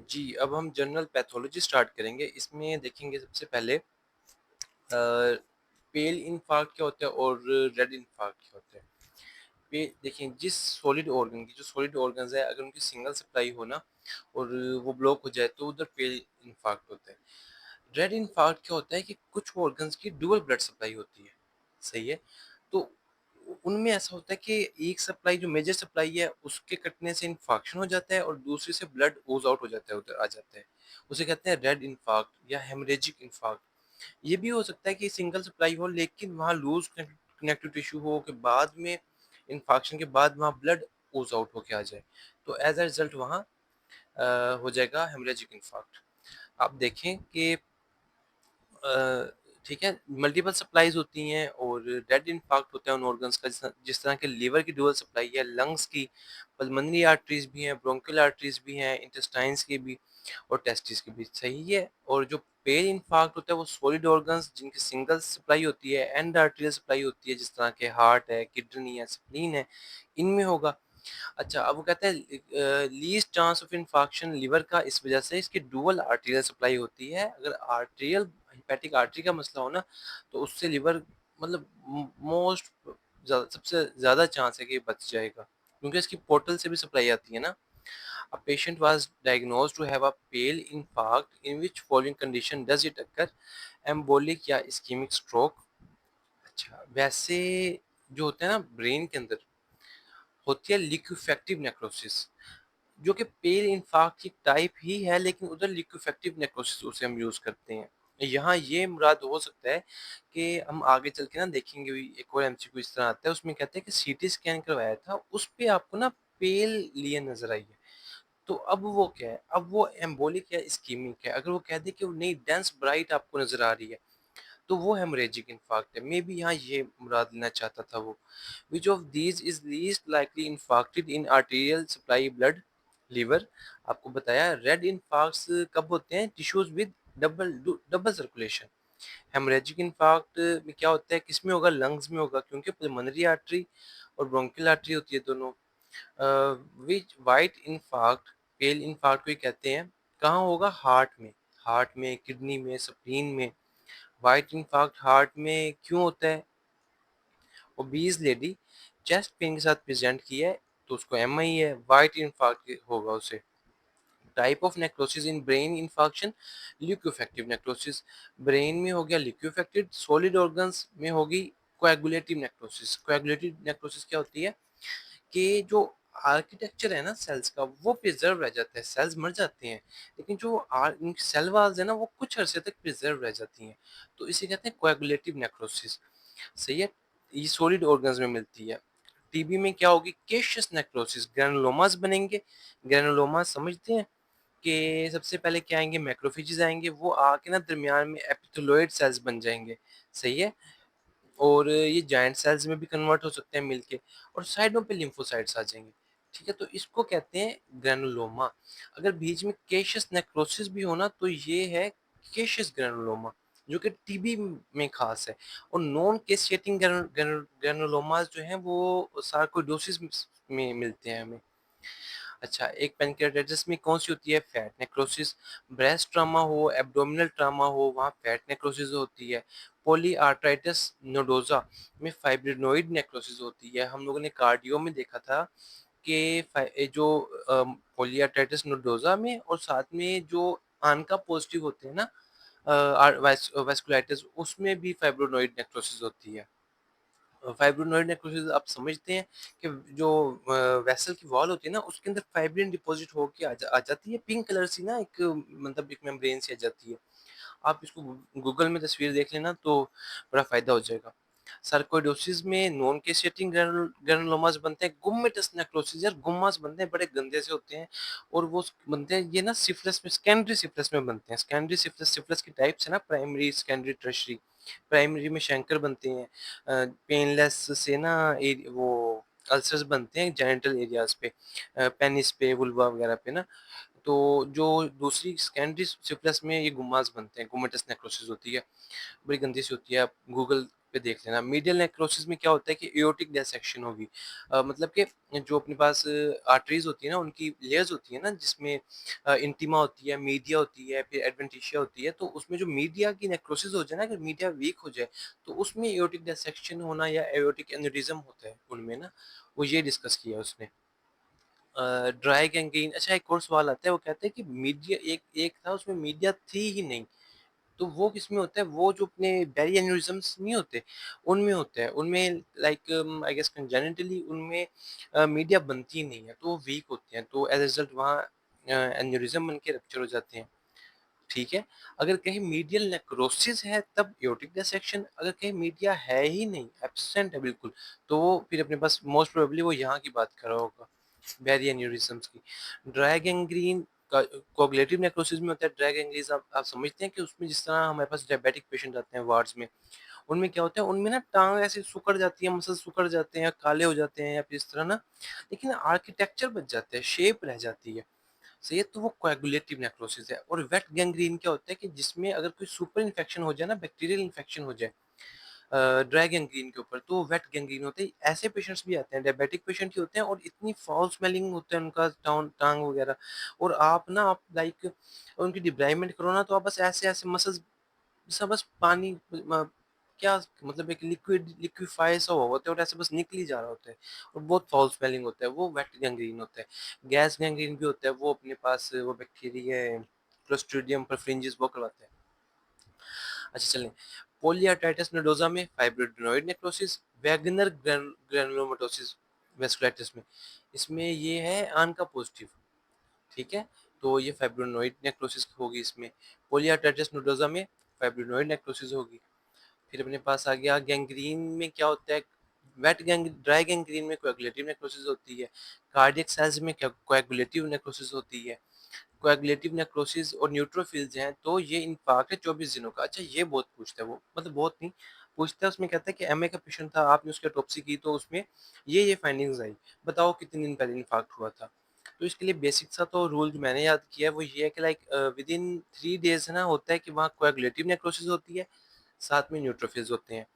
जी, अब हम general pathology start करेंगे। इसमें देखेंगे सबसे पहले पेल इन्फार्क्ट क्या होता है और रेड इन्फार्क्ट क्या होता है। पे देखिए जिस सॉलिड ऑर्गन की जो सॉलिड ऑर्गन्स है अगर उनकी सिंगल सप्लाई हो ना और वो ब्लॉक हो जाए तो उधर पेल इन्फार्क्ट होता है। रेड इन्फार्क्ट क्या होता है कि कुछ ऑर्गन्स की डुअल ब्लड सप्लाई होती है, सही है? तो उनमें ऐसा होता है कि एक सप्लाई जो मेजर सप्लाई है उसके कटने से इन्फार्क्शन हो जाता है और दूसरे से ब्लड ओज आउट हो जाता है, उधर आ जाता है। उसे कहते हैं रेड इन्फार्क्ट या हेमरेजिक इन्फार्क्ट। ये भी हो सकता है कि सिंगल सप्लाई हो लेकिन वहाँ लूज कनेक्टिव टिश्यू हो के बाद में इन्फार्क्शन के बाद वहाँ ब्लड ओज आउट होके आ जाए, तो एज अ रिजल्ट वहाँ हो जाएगा हेमरेजिक इन्फार्क्ट। आप देखें कि अ, ठीक है, मल्टीपल सप्लाईज़ होती हैं और डेड इन्फार्क्ट होता है उन ऑर्गन्स का, जिस तरह के लिवर की डुअल सप्लाई है, लंग्स की, पल्मोनरी आर्टरीज़ भी हैं, ब्रोंकियल आर्टरीज़ भी हैं, इंटेस्टाइन्स की भी और टेस्टिस की भी, सही है। और जो पेल इन्फार्क्ट होता है वो सॉलिड ऑर्गन्स जिनकी सिंगल सप्लाई होती है, एंड आर्टेरियल सप्लाई होती है, जिस तरह के हार्ट है, किडनी है, स्प्लीन है, इनमें होगा। अच्छा, अब वो कहते हैं least chance of infarction liver का इस वजह से इसकी डुअल आर्टेरियल सप्लाई होती है। अगर आर्टेरियल हेपेटिक आर्टरी का मसला हो ना तो उससे लिवर मतलब मोस्ट सबसे ज़्यादा चांस है कि बच जाएगा, क्योंकि इसकी पोर्टल से भी सप्लाई आती है ना। A patient was diagnosed to have a pale infarct in which following condition does it occur? Embolic या ischemic stroke। अच्छा, वैसे जो होता है ना ब्रेन के अंदर होती है लिक्विफेक्टिव नेक्रोसिस, जो कि पेल इन्फार्क्ट की टाइप ही है लेकिन उधर लिक्विफेक्टिव नेक्रोसिस उसे हम यूज़ करते हैं। यहाँ ये मुराद हो सकता है कि हम आगे चल के ना देखेंगे भी, एक और एमसीक्यू इस तरह आता है उसमें कहते हैं कि सीटी स्कैन करवाया था उस पे आपको ना पेल लेयर नज़र आई है। तो अब वो क्या है? अब वो एम्बोलिक या इस्कीमिक है। अगर वो कह दे कि वो नहीं डेंस ब्राइट आपको नज़र आ रही है तो वो हेमरेजिक इन्फार्क्ट है। मे बी यहाँ ये मुराद लेना चाहता था वो। Which of these is least likely infarcted in arterial supply blood liver? आपको बताया रेड इन्फार्क्ट्स कब होते हैं? Tissues with double circulation. Haemorrhagic infarct में क्या होता है? किसमें होगा? लंग्स में होगा, क्योंकि पल्मोनरी आर्टरी और ब्रोंकियल आर्टरी होती है दोनों। विच वाइट इन्फार्क्ट पेल इन्फार्क्ट को ही कहते हैं। कहाँ होगा? हार्ट में। हार्ट में, किडनी में, स्प्लीन में। व्हाइट इन्फार्क्ट हार्ट में क्यों होता है? ओबीज लेडी चेस्ट पेन के साथ प्रेजेंट की है तो उसको एमआई है, व्हाइट इन्फार्क्ट होगा उसे। Type of necrosis in brain infarction liquefactive necrosis. Brain में हो गया लिक्विफेक्टेड, सॉलिड ऑर्गन्स में होगी कोएगुलेटिव नेक्रोसिस। कोएगुलेटिव नेक्रोसिस क्या होती है कि जो आर्किटेक्चर है ना सेल्स का वो प्रिजर्व रह जाता है, सेल्स मर जाते हैं लेकिन जो सेल वाल्स है ना वो कुछ अरसे तक प्रिजर्व रह जाती हैं, तो इसे कहते हैं कोएगुलेटिव नेक्रोसिस, सही है। ये सॉलिड ऑर्गन्स में मिलती है। टीबी में क्या होगी? केशियस नेक्रोसिस, ग्रैनुलोमास बनेंगे। ग्रैनुलोमास समझते हैं कि सबसे पहले क्या आएंगे? मैक्रोफेजेस आएंगे, वो आके ना दरमियान में एपिथेलियोइड सेल्स बन जाएंगे, सही है। और ये जायंट सेल्स में भी कन्वर्ट हो सकते हैं मिलके और साइडों पे लिम्फोसाइट्स आ जाएंगे, ठीक है। तो इसको कहते हैं ग्रैनुलोमा। अगर बीच में केशियस नेक्रोसिस भी होना तो ये है केशियस ग्रैनुलोमा, जो कि टीबी में खास है। और नॉन केशिएटिंग ग्रैनुलोमास जो हैं वो सार्कोइडोसिस में मिलते हैं हमें। अच्छा, एक पैनक्रियाटाइटिस में कौन सी होती है? Fat necrosis. ब्रेस्ट ट्रॉमा हो, एब्डोमिनल ट्रॉमा हो, वहाँ फैट नेक्रोसिस होती है। पॉलीआर्थराइटिस नोडोजा में फाइब्रिनोइड नेक्रोसिस होती है। हम लोगों ने कार्डियो में देखा था कि जो पॉलीआर्थराइटिस नोडोजा में और साथ में जो आनका पॉजिटिव होते हैं ना वेस्कुलाइटिस, उसमें भी फाइब्रिनोइड नेक्रोसिस होती है। फाइब्रोनोइड नेक्रोसिस आप समझते हैं कि जो वेसल की वॉल होती है ना उसके अंदर फाइब्रिन डिपॉजिट होके आ जाती है, पिंक कलर सी ना एक मतलब एक मेम्ब्रेन सी आ जाती है। आप इसको गूगल में तस्वीर देख लेना तो बड़ा फ़ायदा हो जाएगा। सार्कोइडोसिस में नॉन केशिएटिंग ग्रैनुलोमास बनते हैं। गुम्मेटस नेक्रोसिस यार गुम्मास बनते हैं, बड़े गंदे से होते हैं और वो बनते हैं ये ना सिफिलिस में, सेकेंडरी सिफिलिस में बनते हैं। सेकेंडरी सिफिलिस, सिफिलिस की टाइप्स है ना, प्राइमरी, सेकेंडरी, टर्शियरी। प्राइमरी में शैंकर बनते हैं, पेनलेस से ना वो अल्सर्स बनते हैं जेनिटल एरियाज पे, पेनिस पे, वुल्वा वगैरह पे ना। तो जो दूसरी सेकेंडरी सिफिलिस में ये गुम्मास बनते हैं, गुमेटस नेक्रोसिस होती है, बड़ी गंदी सी होती है। आप गूगल पे देख लेना। मीडियल नेक्रोसिस में क्या होता है कि एओर्टिक डिसेक्शन होगी। मतलब कि जो अपने पास आर्टरीज़ होती है ना, उनकी लेयर्स होती है ना, जिसमें इंटिमा होती है, मीडिया होती है, फिर एडवेंटिशिया होती है, तो उसमें जो मीडिया की नेक्रोसिस हो जाए ना, अगर मीडिया वीक हो जाए, तो उसमें एओर्टिक डिसेक्शन होना या एओर्टिक एन्यूरिज्म होता है उनमें ना, वो ये डिस्कस किया उसने। ड्राई गैंग्रीन, अच्छा एक और सवाल आता है, वो कहते हैं कि मीडिया एक एक था उसमें मीडिया थी ही नहीं, तो वो किसमें होता है? वो जो अपने बैरी एन्यूरिज़म्स नहीं होते, उनमें होता है। उनमें लाइक आई गेस कंजेनिटली उनमें मीडिया बनती ही नहीं है, तो वो वीक होते हैं, तो एज़ अ रिज़ल्ट वहाँ एन्यूरिज़्म बन के रप्चर हो जाते हैं। ठीक है? अगर कहीं मीडियल नेक्रोसिस है तब एओर्टिक डिसेक्शन, अगर कहीं मीडिया है ही नहीं, एब्सेंट है बिल्कुल, तो वो फिर अपने पास मोस्ट प्रोबेबली वो यहाँ की बात कर रहा होगा, बैरी एन्यूरिज़म्स की। ड्राई गैंग्रीन का कोagulative नेक्रोसिस में होता है। ड्राई गैंग्रीन आप समझते हैं कि उसमें जिस तरह हमारे पास डायबिटिक पेशेंट आते हैं वार्ड्स में, उनमें क्या होता है, उनमें ना टाँग ऐसे सिकुड़ जाती है, मसल्स सिकुड़ जाते हैं, काले हो जाते हैं या फिर इस तरह ना, लेकिन आर्किटेक्चर बच जाता है, शेप रह जाती है। सही है, तो वो कोएगुलेटिव नेक्रोसिस है। और वेट गैंग्रीन क्या होता है कि जिसमें अगर कोई सुपर इन्फेक्शन हो जाए ना, बैक्टीरियल इन्फेक्शन हो जाए ड्राई गैंग्रीन के ऊपर, तो वेट गैंग्रीन होते हैं। ऐसे पेशेंट्स भी आते हैं, डायबिटिक पेशेंट ही होते हैं, और इतनी फाउल स्मेलिंग होता है उनका टांग वगैरह, और आप लाइक उनकी डिब्राइमेंट करो ना, तो आप बस ऐसे ऐसे मसल्स सब बस पानी क्या मतलब एक लिक्विफाई सा हुआ होता है, और ऐसे बस निकल ही जा रहा होता है, और बहुत फाउल स्मेलिंग होता है, वो वेट गैंग्रीन होता है। गैस गैंग्रीन भी होता है, वो अपने पास वो बैक्टीरिया है क्लोस्ट्रीडियम परफ्रिंजिस, वो करवाता है। अच्छा चलें, पोलियाटाइटिस नोडोजा में फाइब्रोडेनोइड नेक्रोसिस, वैगनर ग्रैनुलोमेटोसिस वेस्कुलाइटिस में, इसमें ये है आन का पॉजिटिव। ठीक है, तो ये फाइब्रोनोइड नेक्रोसिस होगी इसमें। पोलियाटाइटिस नोडोजा में फाइब्रोनोइड नेक्रोसिस होगी। फिर अपने पास आ गया गैंग्रीन में क्या होता है, वेट गैंग ड्राई गैंग्रीन में कोएगुलेटिव नेक्रोसिस होती है। कार्डियक सेल्स में क्या कोएगुलेटिव नेक्रोसिस होती है। कोएगुलेटिव नेक्रोसिस और न्यूट्रोफिल्स हैं, तो ये इन्फार्क्ट है 24 दिनों का। अच्छा ये बहुत पूछता है वो, मतलब बहुत नहीं पूछता है, उसमें कहता है कि एमए का पेशेंट था, आपने उसकी ऑटोप्सी की तो उसमें ये फाइंडिंग्स आई, बताओ कितने दिन पहले इन्फार्क्ट हुआ था। तो इसके लिए बेसिक सा तो रूल जो मैंने याद किया है वो ये है कि लाइक विद इन 3 डेज़ है ना, होता है कि वहाँ कोएगुलेटिव नेक्रोसिस होती है, साथ में न्यूट्रोफिल्स होते हैं।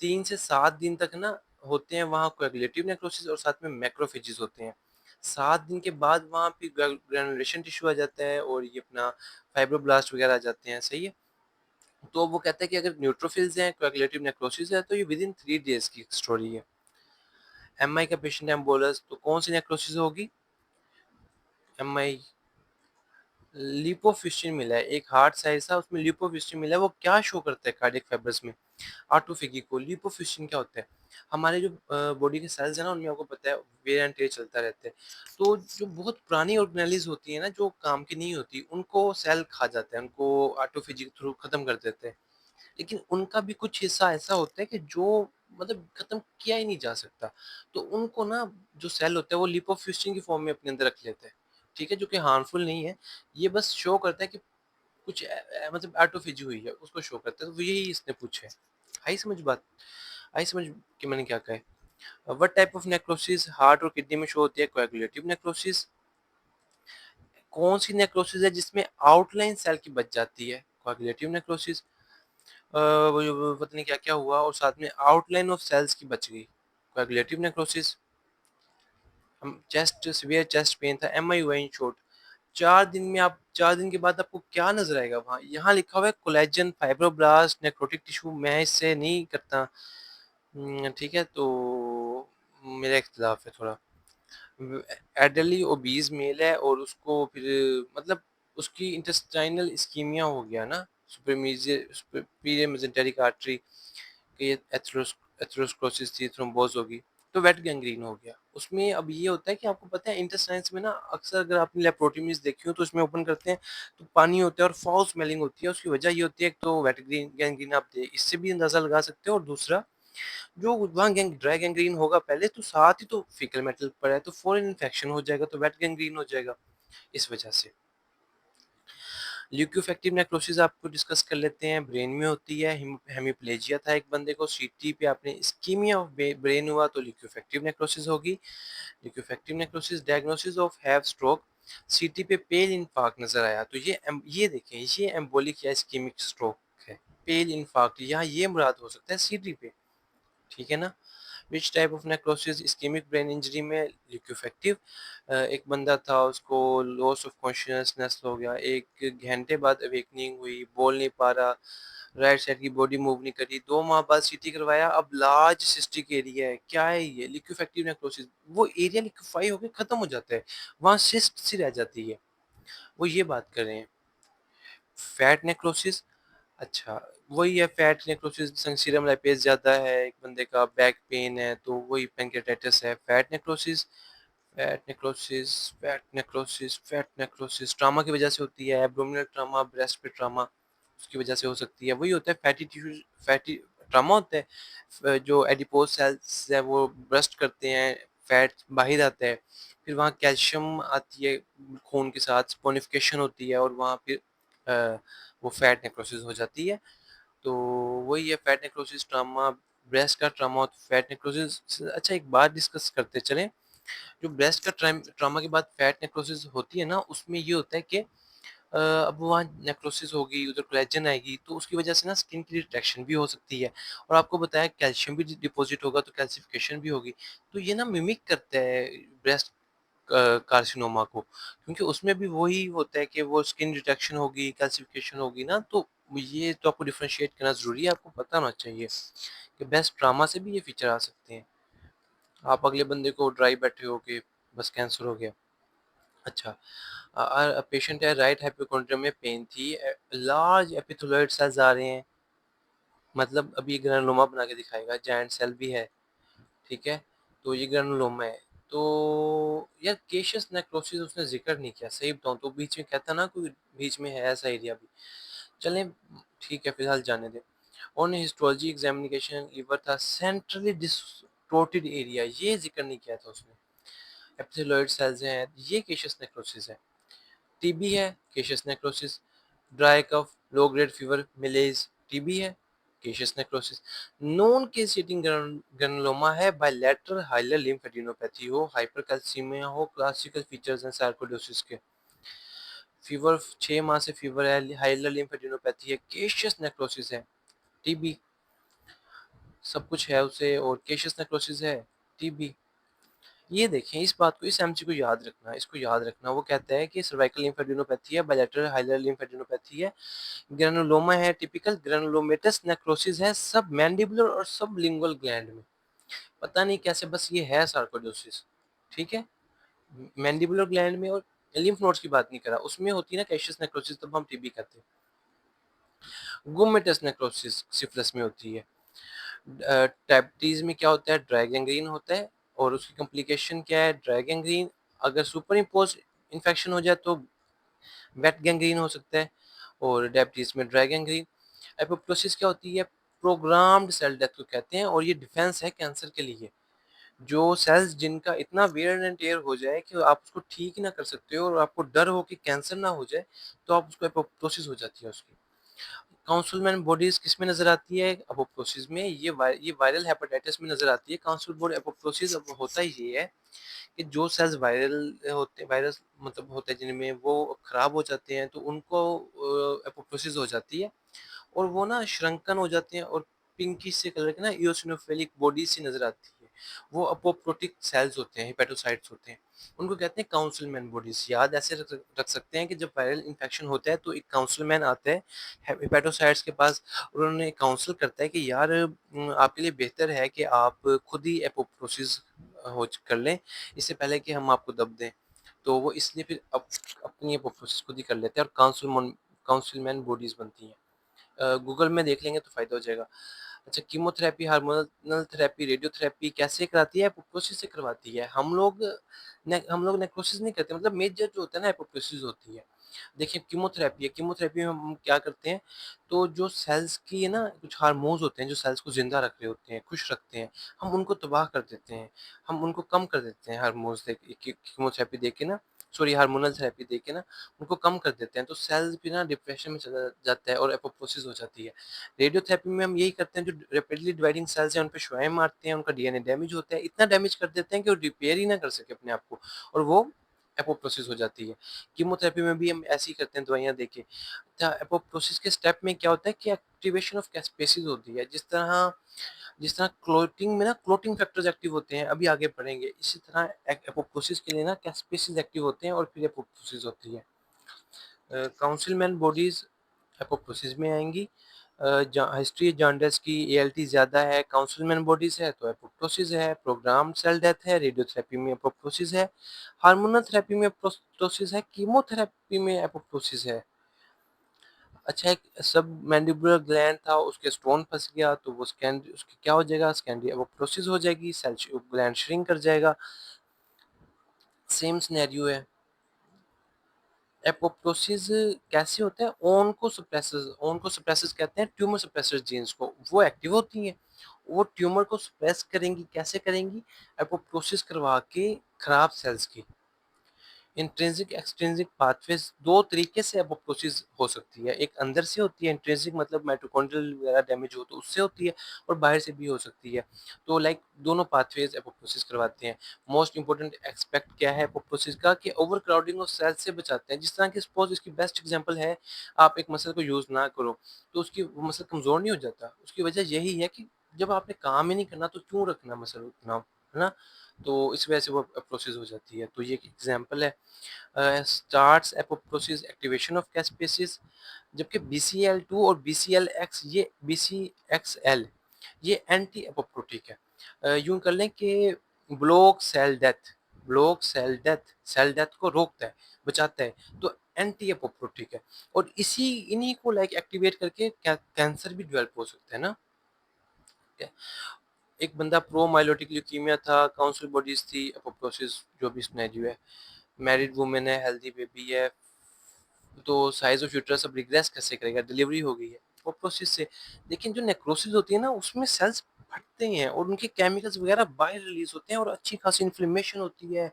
3 से 7 दिन तक ना होते हैं वहाँ कोएगुलेटिव नेक्रोसिस, और साथ में मैक्रोफेजेस होते हैं। 7 दिन के बाद वहाँ पे ग्रैनुलेशन टिश्यू आ जाता है, और ये अपना फाइब्रोब्लास्ट वगैरह आ जाते हैं, सही है? तो वो कहता है कि अगर न्यूट्रोफिल्स हैं, कोएगुलेटिव नेक्रोसिस है, तो ये विद इन 3 डेज़ की स्टोरी है। एमआई का पेशेंट एम्बोलस, तो कौन सी नेक्रोसिस होगी? एमआई लिपोफिस्टिन मिला है, एक हार्ट साइज था उसमें लिपोफिस्टिन मिला है, वो क्या शो करता है कार्डियक फाइब्रस में? ऑटोफेगी को। लिपोफिस्टिन क्या होता है? हमारे जो बॉडी के सेल्स हैं ना, उनमें आपको पता है वेयर एंड टेयर चलता रहता है, तो जो बहुत पुरानी ऑर्गेनेलिज होती है ना, जो काम की नहीं होती, उनको सेल खा जाता है, उनको ऑटोफेजी के थ्रू खत्म कर देते हैं। लेकिन उनका भी कुछ हिस्सा ऐसा होता है कि जो मतलब खत्म किया ही नहीं जा सकता, तो उनको ना जो सेल होता है वो लिपोफिस्टिन की फॉर्म में अपने अंदर रख लेते हैं। ठीक है, जो कि हार्मफुल नहीं है, ये बस शो करता है कि कुछ मतलब ऑटोफेजी हुई है, उसको शो करता है, तो यही इसने पूछा है। आई समझ बात? आई समझ कि मैंने क्या कहा है? What type of necrosis heart और किडनी में शो होती है? Coagulative necrosis. कौन सी नेक्रोसिस है जिसमें आउटलाइन सेल की बच जाती है? Coagulative necrosis. वो पता नहीं क्या-क्या हुआ और साथ में आउटलाइन ऑफ सेल्स की बच गई, कोएगुलेटिव नेक्रोसिस। हम चेस्ट सीवियर चेस्ट पेन था, एमआई हुआ इन शॉर्ट। 4 दिन में आप 4 दिन के बाद आपको क्या नज़र आएगा वहाँ? यहाँ लिखा हुआ है कोलेजन, फाइब्रोब्लास्ट, नेक्रोटिक टिश्यू, मैं इससे नहीं करता। ठीक है, तो मेरा इख्तिलाफ है थोड़ा। एल्डरली ओबीज मेल है, और उसको फिर मतलब उसकी इंटेस्टाइनल इस्कीमिया हो गया ना, सुपीरियर मेसेंटेरिक आर्टरी की एथेरोस्क्लेरोसिस थी, थ्रोम्बोज होगी, तो वेट गैंग्रीन हो गया। उसमें अब ये होता है कि आपको पता है इंटेस्टाइन्स में ना अक्सर अगर आपने लेप्रोटोमीज देखी हो तो उसमें ओपन करते हैं तो पानी होता है और फाउल स्मेलिंग होती है। उसकी वजह ये होती है, एक तो वेट गैंग्रीन आप इससे भी अंदाजा लगा सकते हो, और दूसरा जो वहाँ ड्राई गैंग्रीन होगा पहले, तो साथ ही तो फीकल मेटल पड़ा है, तो फॉरेन इन्फेक्शन हो जाएगा, तो वेट गैंग्रीन हो जाएगा इस वजह से। ल्यूकोफेक्टिव नेक्रोसिस आपको डिस्कस कर लेते हैं, ब्रेन में होती है। हेमिप्लेजिया था एक बंदे को, सीटी पे आपने इस्कीमिया ऑफ ब्रेन हुआ तो ल्यूकोफेक्टिव नेक्रोसिस होगी। Liquefactive necrosis diagnosis of have stroke, CT पे पेल इन्फार्क्ट नजर आया, तो ये देखें, ये एम्बोलिक या इस्कीमिक स्ट्रोक है, पेल इन्फार्क्ट, यहाँ ये मुराद हो सकता है सीडी पे, ठीक है ना? Which type of necrosis, ischemic brain injury में लिक्विफेक्टिव। एक बंदा था, उसको लॉस ऑफ कॉन्शियसनेस हो गया, 1 घंटे बाद अवेकनिंग हुई, बोल नहीं पा रहा, राइट साइड की बॉडी मूव नहीं करी, 2 माह बाद सीटी करवाया, अब लार्ज सिस्टिक एरिया है। क्या है ये? लिक्विफेक्टिव नेक्रोसिस। वो एरिया लिक्विफाई होकर खत्म हो जाता है, वहाँ सिस्ट सी रह जाती है, वो ये बात कर रहे हैं। फैट नेक्रोसिस, अच्छा, वही है फैट नेक्रोसिस, सीरम लाइपेज ज़्यादा है, एक बंदे का बैक पेन है तो वही पैंक्रियाटाइटिस है। Fat necrosis, fat necrosis, fat necrosis, fat necrosis trauma की वजह से होती है, एब्डोमिनल ट्रामा, ब्रेस्ट पे ट्रामा, उसकी वजह से हो सकती है। वही होता है फैटी टिश्यू, फैटी ट्रामा होता है, जो एडिपोज सेल्स है वो ब्रस्ट करते हैं, फैट बाहर आता है, फिर वहाँ कैल्शियम आती है खून के साथ, स्पोनिफिकेशन होती है और वहाँ फिर वो फैट नेक्रोसिस हो जाती है। तो वही है फैट नेक्रोसिस ट्रामा, ब्रेस्ट का ट्रामा और फैट नेक्रोसिस। अच्छा, एक बात डिस्कस करते चलें, जो ब्रेस्ट का ट्रामा के बाद फैट नेक्रोसिस होती है ना, उसमें ये होता है कि अब वहाँ नेक्रोसिस होगी, उधर कोलेजन आएगी, तो उसकी वजह से ना स्किन की रिट्रैक्शन भी हो सकती है, और आपको बताया कैल्शियम भी डिपॉजिट होगा तो कैल्सिफिकेशन भी होगी। तो ये ना मिमिक करता है ब्रेस्ट कार्सिनोमा को, क्योंकि उसमें भी वही होता है कि वो स्किन रिट्रैक्शन होगी, कैल्सिफिकेशन होगी ना, तो ये तो आपको डिफरेंशिएट करना ज़रूरी है, आपको पता होना चाहिए कि ब्रेस्ट ट्रामा से भी ये फीचर आ सकते हैं। आप अगले बंदे को ड्राई बैठे हो के बस कैंसर हो गया। अच्छा, पेशेंट है, राइट हाइपोकॉन्ड्रियम में पेन थी, लार्ज एपिथेलियोइड सेल्स आ रहे हैं, मतलब अभी ग्रैनुलोमा बना के दिखाएगा, जायंट सेल भी है, ठीक है? तो ये ग्रैनुलोमा है। तो यार केशियस नेक्रोसिस उसने ज़िक्र नहीं किया, सही बताऊँ तो बीच में कहता ना कोई, बीच में है ऐसा एरिया भी। चलें, ठीक है, फिलहाल जाने दें। ऑन हिस्टोलॉजी एग्जामिनेशन लीवर था सेंट्रली डिस्टॉर्टेड एरिया, ये ज़िक्र नहीं किया था उसने। एपिथेलियोइड सेल्स हैं, ये केशियस नेक्रोसिस है। टीबी है, caseous necrosis. Dry cough, low grade fever, malaise, TB है, caseous necrosis. Non caseating granuloma है, बायलैटरल हाइलर लिम्फेडिनोपैथी हो, हाइपरकैल्सीमिया हो, क्लासिकल फीचर्स हैं सार्कोइडोसिस के। फीवर 6 माह से फीवर है, हाइलर लिम्फेडिनोपैथी है, केशियस नेक्रोसिस है, टीबी, सब कुछ है उसे, और केशियस नेक्रोसिस है, टीबी। ये देखें इस बात को, इस एमसी को याद रखना, इसको याद रखना। वो कहता है कि सर्वाइकल लिम्फेडिनोपैथी है, बायलैटरल हाइलर लिम्फेडिनोपैथी है, ग्रेनुलोमा है, टिपिकल ग्रेनुलोमेटस नेक्रोसिस है, सब मैंडिबुलर और सब लिंगुअल ग्लैंड में, पता नहीं कैसे, बस ये है सार्कोइडोसिस, ठीक है? मैंडिबुलर ग्लैंड में, और लिम्फ नोड्स की बात नहीं करा, उसमें होती है ना कैशियस नेक्रोसिस, तब हम टीबी कहते हैं। गुमेटस नेक्रोसिस सिफिलिस में होती है। डायबिटीज में क्या होता है? ड्राई गैंग्रीन होता है, और उसकी कॉम्प्लिकेशन क्या है? ड्राई गैंग्रीन, अगर सुपर इम्पोज इन्फेक्शन हो जाए तो वेट गैंग्रीन हो सकता है, और डायबिटीज में ड्राई गैंग्रीन। एपोप्टोसिस क्या होती है? प्रोग्राम्ड सेल डेथ को कहते हैं, और ये डिफेंस है कैंसर के लिए। जो सेल्स जिनका इतना वेयर एंड टेयर हो जाए कि आप उसको ठीक ही ना कर सकते हो, और आपको डर हो कि कैंसर ना हो जाए, तो आप उसको एपोप्टोसिस हो जाती है उसकी। काउंसलमैन बॉडीज किस में नजर आती है? एपोप्टोसिस में। ये वायरल हेपेटाइटिस में नजर आती है। काउंसल बोर्ड एपोप्टोसिस अब होता ही ये है कि जो सेल्स वायरल होते वायरस मतलब होते हैं जिनमें, वो खराब हो जाते हैं, तो उनको एपोप्टोसिस हो जाती है, और वो ना श्रंकन हो जाते हैं, और पिंकिश से कलर के ना इओसिनोफिलिक बॉडी सी नजर आती है। वो अपोप्टोटिक सेल्स होते हैं, हेपेटोसाइट्स होते हैं, उनको कहते हैं काउंसलमैन बॉडीज। याद ऐसे रख सकते हैं कि जब वायरल इन्फेक्शन होता है तो एक काउंसलमैन आता है हेपेटोसाइट्स के पास, और उन्होंने काउंसल करता है कि यार आपके लिए बेहतर है कि आप खुद ही एपोप्टोसिस हो कर लें, इससे पहले कि हम आपको दब दें। तो वो इसलिए फिर अपनी एपोप्टोसिस खुद ही कर लेते हैं, और काउंसलमैन बॉडीज बनती हैं। गूगल में देख लेंगे तो फ़ायदा हो जाएगा। अच्छा, कीमोथेरेपी, हार्मोनल थेरेपी, रेडियोथेरेपी कैसे कराती है? एपोप्टोसिस से करवाती है। हम लोग नेक्रोसिस नहीं करते, मतलब मेजर जो होता है ना एपोप्टोसिस होती है। देखिए कीमोथेरेपी है, कीमोथेरेपी में हम क्या करते हैं, तो जो सेल्स की है ना, कुछ हार्मोन्स होते हैं जो सेल्स को ज़िंदा रख रहे होते हैं, खुश रखते हैं, हम उनको तबाह कर देते हैं, हम उनको कम कर देते हैं हार्मोन्स दे के, कीमोथेरेपी दे के ना, सॉरी हार्मोनल थेरेपी दे के ना, उनको कम कर देते हैं, तो सेल्स भी ना डिप्रेशन में चला जाता है और एपोप्टोसिस हो जाती है। रेडियोथेरेपी में हम यही करते हैं, जो रैपिडली डिवाइडिंग सेल्स हैं उन पे शुआएँ मारते हैं, उनका डीएनए डैमेज होता है, इतना डैमेज कर देते हैं कि वो रिपेयर ही ना कर सके अपने आप को, और वो एपोप्टोसिस हो जाती है। कीमोथेरेपी में भी हम ऐसे ही करते हैं दवाइयाँ देके। एपोप्टोसिस के स्टेप में क्या होता है कि एक्टिवेशन ऑफ कैस्पेसिस होती है। जिस तरह क्लोटिंग में ना क्लोटिंग फैक्टर्स एक्टिव होते हैं, अभी आगे बढ़ेंगे। इसी तरह एपोप्टोसिस के लिए ना कैस्पेसिस एक्टिव होते हैं और फिर एपोप्टोसिस होती है। काउंसिलमैन बॉडीज एपोप्टोसिस में आएंगी। हिस्ट्री जॉन्डिस की एएलटी ज़्यादा है, काउंसिलमैन बॉडीज है तो एपोप्टोसिस है, प्रोग्राम सेल डेथ है, रेडियोथेरेपी में एपोप्टोसिस है, हार्मोनल थेरेपी में एपोप्टोसिस है, कीमोथेरेपी में एपोप्टोसिस है। अच्छा, एक सब मैंडिबुलर ग्लैंड था, उसके स्टोन फंस गया तो वो स्कैन उसकी क्या हो जाएगा, स्कैंडी एपोप्टोसिस हो जाएगी, सेल ग्लैंड श्रिंक कर जाएगा। सेम सिनेरियो है। एपोप्टोसिस कैसे होता है, ओनकोसप्रेसर्स कहते हैं ट्यूमर सप्रेसर जीन्स को, वो एक्टिव होती हैं, वो ट्यूमर को सप्रेस करेंगी। कैसे करेंगी, एपोप्टोसिस करवा के खराब सेल्स की। इंट्रिंसिक एक्सट्रिंसिक पाथवेज दो तरीके से एपोप्टोसिस हो सकती है। एक अंदर से होती है इंट्रिंसिक, मतलब माइटोकॉन्ड्रियल वगैरह डैमेज हो तो उससे होती है, और बाहर से भी हो सकती है। तो लाइक दोनों पाथवेज एपोप्टोसिस करवाते हैं। मोस्ट इंपोर्टेंट एक्सपेक्ट क्या है एपोप्टोसिस का, कि ओवर क्राउडिंग ऑफ सेल्स से बचाते हैं। जिस तरह की सपोज इसकी बेस्ट एग्जांपल है, आप एक मसल को यूज ना करो तो उसकी वो मसल कमजोर नहीं हो जाता। उसकी वजह यही है कि जब आपने काम ही नहीं करना तो क्यों रखना मसल उतना, है ना। तो इस वजह से वो एपोप्टोसिस हो जाती है। तो ये एक एग्जांपल है। Starts apoptosis activation of caspases, जबकि BCL2 और BCLX, ये BCXL ये एंटी एपोप्टोटिक है। यूं कर लें कि सेल डेथ को रोकता है, बचाता है, तो एंटी एपोप्टोटिक है। और इन्हीं को लाइक एक्टिवेट करके कैंसर भी डेवलप हो सकता है ना। एक बंदा प्रो माइलोटिक ल्यूकीमिया था, काउंसिल बॉडीज थी, एपोप्टोसिस जो भी सिनेरियो है। मैरिड वुमेन है, हेल्दी बेबी है, तो साइज ऑफ यूट्रस अब रिग्रेस कैसे करेगा, डिलीवरी हो गई है वो प्रोसेस से। लेकिन जो नेक्रोसिस होती है ना, उसमें सेल्स फटते हैं और उनके केमिकल्स वगैरह बाहर रिलीज होते हैं और अच्छी खासी इन्फ्लेमेशन होती है,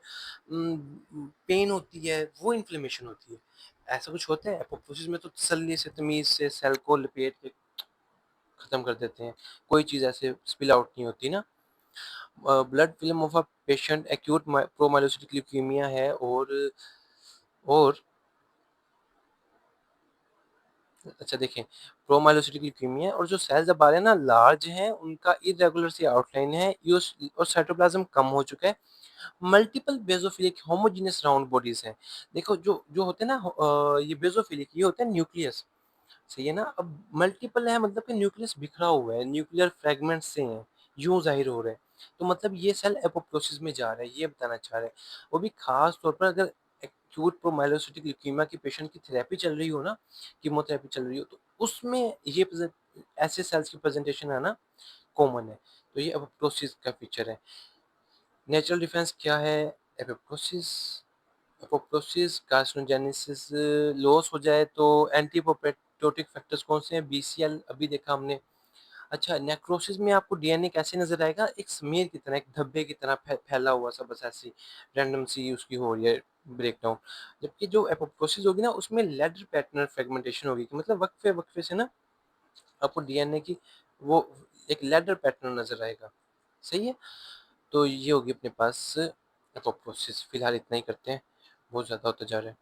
पेन होती है, वो इन्फ्लेमेशन होती है। ऐसा कुछ होता है एपोप्टोसिस में, तो तसल्ली से तमीज से सेल को लपेट के खत्म कर देते हैं। कोई चीज ऐसे स्पिल आउट नहीं होती ना। Blood film of a patient acute promyelocytic leukaemia है, और अच्छा देखें, प्रोमाइलोसिटिक ल्यूकीमिया, और जो सेल्स अब आ रहे हैं ना लार्ज हैं, उनका इरेगुलर सी आउटलाइन है, और साइटोप्लाज्म कम हो चुका है। Multiple basophilic homogeneous round bodies हैं। देखो जो जो होते हैं ना, ये बेसोफिलिक ये होते हैं न्यूक्लियस, सही है ना। अब मल्टीपल है मतलब कि न्यूक्लियस बिखरा हुआ है, न्यूक्लियर फ्रेगमेंट्स से हैं, यूं जाहिर हो रहे हैं। तो मतलब ये सेल एपोप्टोसिस में जा रहा है, ये बताना चाह रहे हैं। वो भी खास तौर पर अगर एक्यूट प्रोमाइलोसिटिक ल्यूकीमिया की पेशेंट की थेरेपी चल रही हो ना, कीमोथेरेपी चल रही हो, तो उसमें ये ऐसे सेल्स की प्रेजेंटेशन आना कॉमन है। तो ये एपोप्टोसिस का फीचर है। नेचुरल डिफेंस क्या है, एपोप्टोसिस एपोप्टोसिस कार्सिनोजेनेसिस लॉस हो जाए तो एंटी एपोप्टोटिक फैक्टर्स कौन से हैं, BCL अभी देखा हमने। अच्छा, नेक्रोसिस में आपको डीएनए कैसे नजर आएगा, एक स्मीयर की तरह, एक धब्बे की तरह फैला हुआ सा, बस ऐसी रैंडम सी उसकी हो रही है ब्रेकडाउन। जबकि जो एपोप्टोसिस होगी ना, उसमें लेडर पैटर्न फ्रेगमेंटेशन होगी, कि मतलब वक्फे वक्फे से ना आपको डीएनए की वो एक लेडर पैटर्न नजर आएगा। सही है। तो ये होगी अपने पास एपोप्टोसिस। फिलहाल इतना ही करते हैं, बहुत ज़्यादा होता जा रहा है।